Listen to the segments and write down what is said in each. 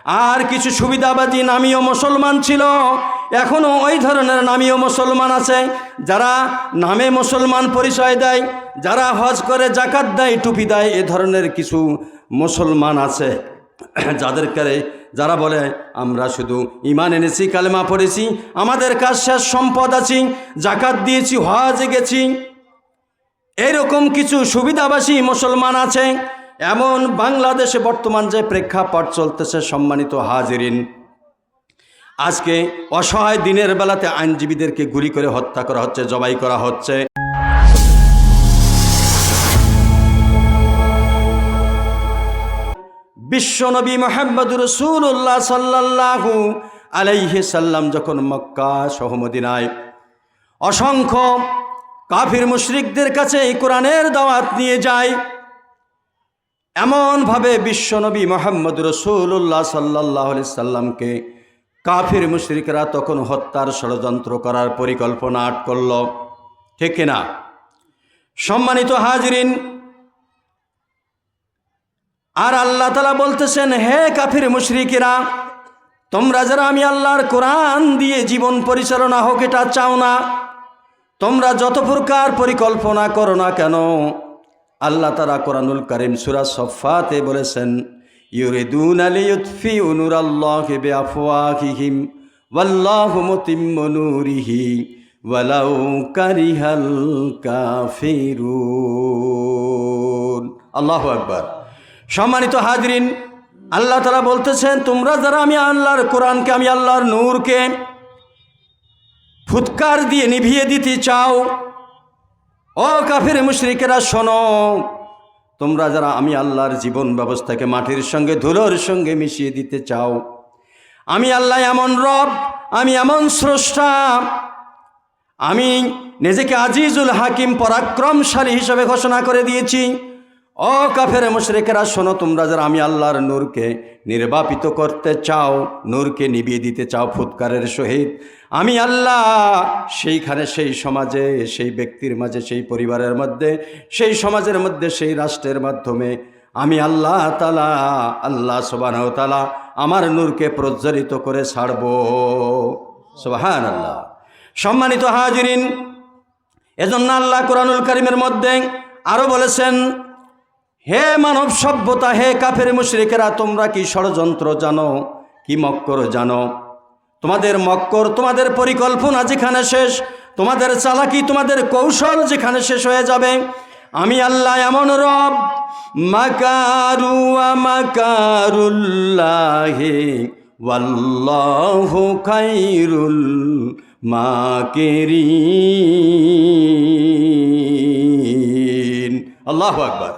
আর কিছু সুবিধাবাদী নামীয় মুসলমান ছিল, এখনও ওই ধরনের নামীয় মুসলমান আছে যারা নামে মুসলমান পরিচয় দেয়, যারা হজ করে, জাকাত দেয়, টুপি দেয়। এ ধরনের কিছু মুসলমান আছে যারা বলে আমরা শুধু ঈমান এনেছি, কালেমা পড়েছি, আমাদের কাজ শেষ, সম্পদ আছে, জাকাত দিয়েছি, হজে গেছি। এরকম কিছু সুবিধাবাসী মুসলমান আছে। এমন বাংলাদেশে বর্তমান যে প্রেক্ষাপট চলতেছে, সম্মানিত হাজিরিন, আজকে অসহায় দিনের বেলাতে আইনজীবীদেরকে গুলি করে হত্যা করা হচ্ছে, জবাই করা হচ্ছে। বিশ্বনবী মুহাম্মদুর রাসূলুল্লাহ সাল্লাল্লাহু আলাইহি সাল্লাম যখন মক্কা সহ মদিনায় অসংখ্য কাফির মুশরিকদের কাছে এই কোরআনের দাওয়াত নিয়ে যায়, এমনভাবে বিশ্বনবী মুহাম্মদুর রাসূলুল্লাহ সাল্লাল্লাহু আলাইহি সাল্লামকে কাফির মুশরিকরা তখন হত্যার ষড়যন্ত্র করার পরিকল্পনা করল, ঠিক কিনা? সম্মানিত হাজিরিন, আর আল্লাহ তাআলা বলতেছেন, হে কাফির মুশরিকেরা, তোমরা যারা আমি আল্লাহর কোরআন দিয়ে জীবন পরিচালনা হোক এটা চাও না, তোমরা যত প্রকার পরিকল্পনা করো না কেন, আল্লাহ তাআলা কোরআনুল কারীম সূরা সফফাতে বলেছেন, ইউরিদুনা লিইউতফিউ নূরাল্লাহি বিআফওয়াহিহিম ওয়াল্লাহু মুতিম্মু নূরিহি ওয়ালাউ কারিহাল কাফিরুন। আল্লাহু আকবার। সম্মানিত হাজরিন, আল্লাহ তাআলা বলতেছেন, তোমরা যারা আমি আল্লাহর কোরআনকে, আমি আল্লাহর নূরকে ফুৎকার দিয়ে নিভিয়ে দিতে চাও, ও কাফির মুশরিকেরা শোনো, তোমরা যারা আমি আল্লাহর জীবন ব্যবস্থাকে মাটির সঙ্গে, ধুলোর সঙ্গে মিশিয়ে দিতে চাও, আমি আল্লাহ এমন রব, আমি এমন স্রষ্টা, আমি নিজেকে আজিজুল হাকিম, পরাক্রমশালী হিসেবে ঘোষণা করে দিয়েছি। ও কাফের মুশরিকেরা শোনো, তোমরা যারা আমি আল্লাহর নূরকে নির্বাপিত করতে চাও, নূরকে নিভিয়ে দিতে চাও ফুৎকারের সহিত, আমি আল্লাহ সেইখানে, সেই সমাজে, সেই ব্যক্তির মাঝে, সেই পরিবারের মধ্যে, সেই সমাজের মধ্যে, সেই রাষ্ট্রের মাধ্যমে আমি আল্লাহ তাআলা, আল্লাহ সুবহানাহু ওয়া তাআলা আমার নূরকে প্রজ্বলিত করে ছাড়ব। সুবহানাল্লাহ। সম্মানিত হাজিরিন, এজন্য আল্লাহ কোরআনুল কারীমের মধ্যে আরো বলেছেন, হে মানব সভ্যতা, হে কাফের মুশরিকেরা, তোমরা কি ষড়যন্ত্র জানো, কি মক্কর জানো? তোমাদের মক্কর, তোমাদের পরিকল্পনা যেখানে শেষ, তোমাদের চালাকি, তোমাদের কৌশল যেখানে শেষ হয়ে যাবে, আমি আল্লাহ এমন রব, মাকারু ওয়া মাকারুল্লাহি ওয়াল্লাহু খায়রুল মাকিরিন। আল্লাহু আকবার।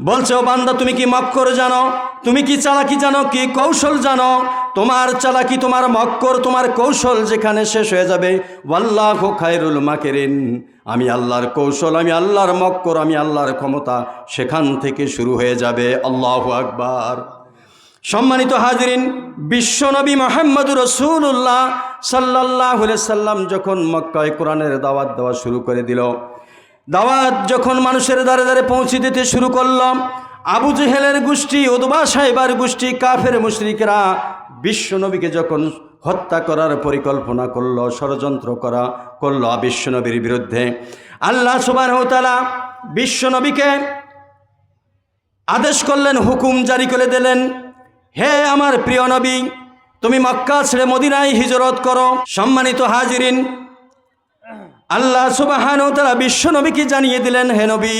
বলছে, ও বান্দা, তুমি কি মক্কর জানো, তুমি কি চালাকি জানো, কি কৌশল জানো? তোমার চালাকি, তোমার মক্কর, তোমার কৌশল যেখানে শেষ হয়ে যাবে, ওয়াল্লাহু খায়রুল মাকিরিন, আমি আল্লাহর কৌশল, আমি আল্লাহর মক্কর, আমি আল্লাহর ক্ষমতা সেখান থেকে শুরু হয়ে যাবে। আল্লাহু আকবার। সম্মানিত হাজিরিন, বিশ্বনবী মুহাম্মদুর রাসূলুল্লাহ সাল্লাল্লাহু আলাইহি সাল্লাম যখন মক্কায় কোরআনের দাওয়াত দেওয়া শুরু করে দিল, দাওয়াত যখন মানুষের দ্বারে দ্বারে পৌঁছে দিতে শুরু করলাম, আবু জেহেলের গোষ্ঠী, উতবা সাইবার গোষ্ঠী, কাফের মুশরিকরা বিশ্বনবীকে যখন হত্যা করার পরিকল্পনা করলো, ষড়যন্ত্র করলো বিশ্বনবীর বিরুদ্ধে, আল্লাহ সুবহানাহু ওয়া তাআলা বিশ্বনবীকে আদেশ করলেন, হুকুম জারি করে দিলেন, হে আমার প্রিয় নবী, তুমি মক্কা ছেড়ে মদিনায় হিজরত করো। সম্মানিত হাজিরিন, আল্লাহ সুবহানাহু ওয়া তাআলা বিশ্বনবীকে জানিয়ে দিলেন, হে নবী,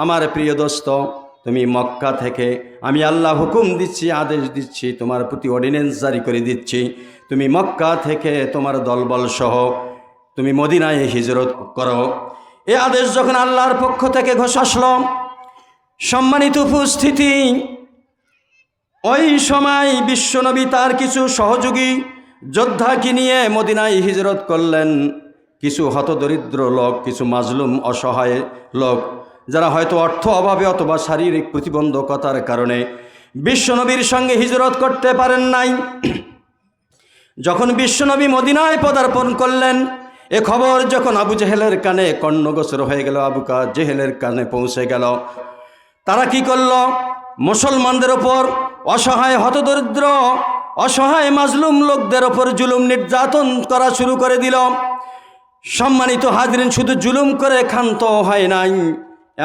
আমার প্রিয় দোস্ত, তুমি মক্কা থেকে, আমি আল্লাহ হুকুম দিচ্ছি, আদেশ দিচ্ছি, তোমার প্রতি অর্ডিন্যান্স জারি করে দিচ্ছি, তুমি মক্কা থেকে তোমার দলবল সহ তুমি মদিনায় হিজরত করো। এই আদেশ যখন আল্লাহর পক্ষ থেকে ঘোষণা আসলো, সম্মানিত উপস্থিতি, ওই সময় বিশ্বনবী তার কিছু সহযোগী যোদ্ধাকে নিয়ে মদিনায় হিজরত করলেন। কিছু হতদরিদ্র লোক, কিছু মাজলুম অসহায় লোক, যারা হয়তো অর্থ অভাবে অথবা শারীরিক প্রতিবন্ধকতার কারণে বিশ্বনবীর সঙ্গে হিজরত করতে পারেন নাই, যখন বিশ্বনবী মদিনায় পদার্পণ করলেন, এ খবর যখন আবু জেহেলের কানে কর্ণগোচর হয়ে গেল, আবু জেহেলের কানে পৌঁছে গেল, তারা কি করল? মুসলমানদের ওপর অসহায় হতদরিদ্র অসহায় মাজলুম লোকদের ওপর জুলুম নির্যাতন করা শুরু করে দিল। সম্মানিত হাজরিন, শুধু জুলুম করে ক্ষান্ত হয় নাই,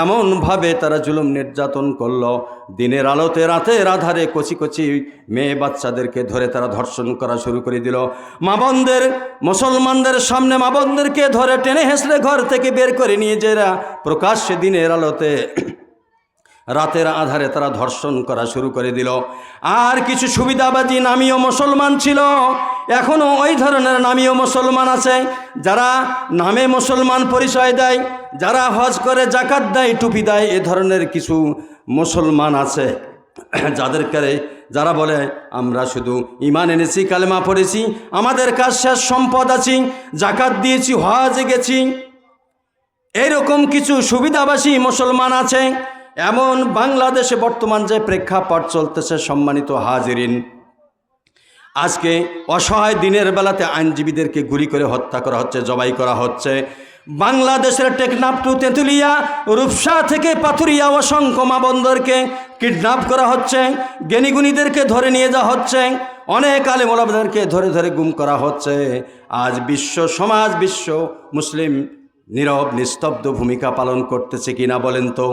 এমনভাবে তারা জুলুম নির্যাতন করল, দিনের আলোতে রাতের আধারে কচি কচি মেয়ে বাচ্চাদেরকে ধরে তারা ধর্ষণ করা শুরু করে দিল। মা বোনদের, মুসলমানদের সামনে মা বোনদেরকে ধরে টেনে হেঁচড়ে ঘর থেকে বের করে নিয়ে যারা প্রকাশ্যে দিনের আলোতে রাতের আধারে তারা ধর্ষণ করা শুরু করে দিল। আর কিছু সুবিধাবাদী নামীয় মুসলমান ছিল, এখনও ওই ধরনের নামীয় মুসলমান আছে, যারা নামে মুসলমান পরিচয় দেয়, যারা হজ করে, জাকাত দেয়, টুপি দেয়, এ ধরনের কিছু মুসলমান আছে যারা বলে আমরা শুধু ঈমান এনেছি, কালেমা পড়েছি, আমাদের কাজ শেষ, সম্পদ আছি, জাকাত দিয়েছি, হজে গেছি। এরকম কিছু সুবিধাবাসী মুসলমান আছে। এমন বাংলাদেশে বর্তমান যে প্রেক্ষাপট চলতেছে, সম্মানিত হাজিরিন, আজকে অসহায় দিনের বেলাতে আইনজীবীদেরকে গুলি করে হত্যা করা হচ্ছে, জবাই করা হচ্ছে। বাংলাদেশের টেকনাফ টু তেঁতুলিয়া, রূপসা থেকে পাথুরিয়া অসংখ্য মা বোনদেরকে কিডন্যাপ করা হচ্ছে, জ্ঞানীগুণীদেরকে ধরে নিয়ে যাওয়া হচ্ছে, অনেক আলেম ওলামাদেরকে ধরে ধরে গুম করা হচ্ছে। আজ বিশ্ব সমাজ, বিশ্ব মুসলিম নীরব নিস্তব্ধ ভূমিকা পালন করতেছে কিনা বলেন তো?